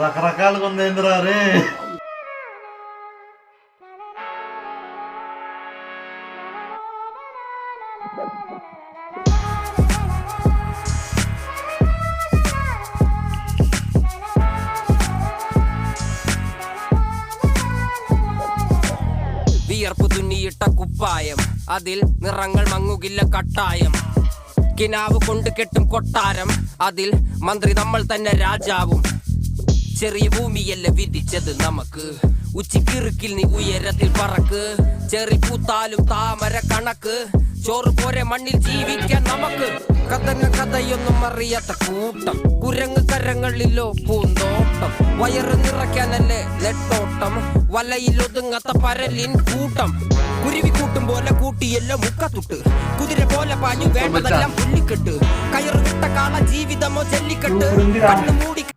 రకరకాలుగా ఉంది ఏందిరా రే. വിയർപ്പ് തുന്നിയിട്ട കുപ്പായം, അതിൽ നിറങ്ങൾ മങ്ങുകില്ല കട്ടായം. കിനാവ് കൊണ്ട് കെട്ടും കൊട്ടാരം, അതിൽ മന്ത്രി നമ്മൾ തന്നെ രാജാവും. ചെറിയ ഭൂമിയല്ല വിധിച്ചത് നമുക്ക്, ഉച്ചിക്കിറുക്കിൽ നീ ഉയരത്തിൽ പറക്ക്. ചെറി പൂത്താലും താമര കണക്ക്, ചോറ് പോരെ മണ്ണിൽ ജീവിക്കാൻ നമുക്ക്. കഥയൊന്നും അറിയാത്ത കൂട്ടം, കുരങ്ങ് കരങ്ങളിലോ പൂന്തോട്ടം. വയറ് നിറയ്ക്കാനല്ലേ നെട്ടോട്ടം, വലയിൽ ഒതുങ്ങാത്ത പരലിൻ കൂട്ടം. കുരുവി കൂട്ടും പോലെ കൂട്ടിയല്ലോ മുക്കത്തുട്ട്, കുതിര പോലെ പാഞ്ഞു വേണ്ടതെല്ലാം പുല്ലിക്കെട്ട്. കയറ് വിട്ട കാള ജീവിതമോ ജല്ലിക്കെട്ട്, കണ്ണു മൂടി